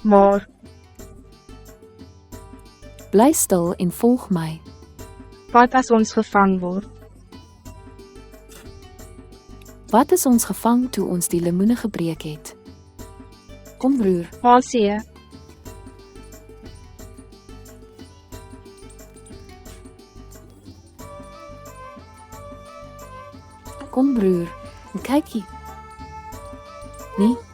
Maar, Bly stil en volg my. wat as ons gevang word? Wat is ons gevang toe ons die lemoene gebreek het? Kom broer, AC, kom broer, en kyk hier. Nee,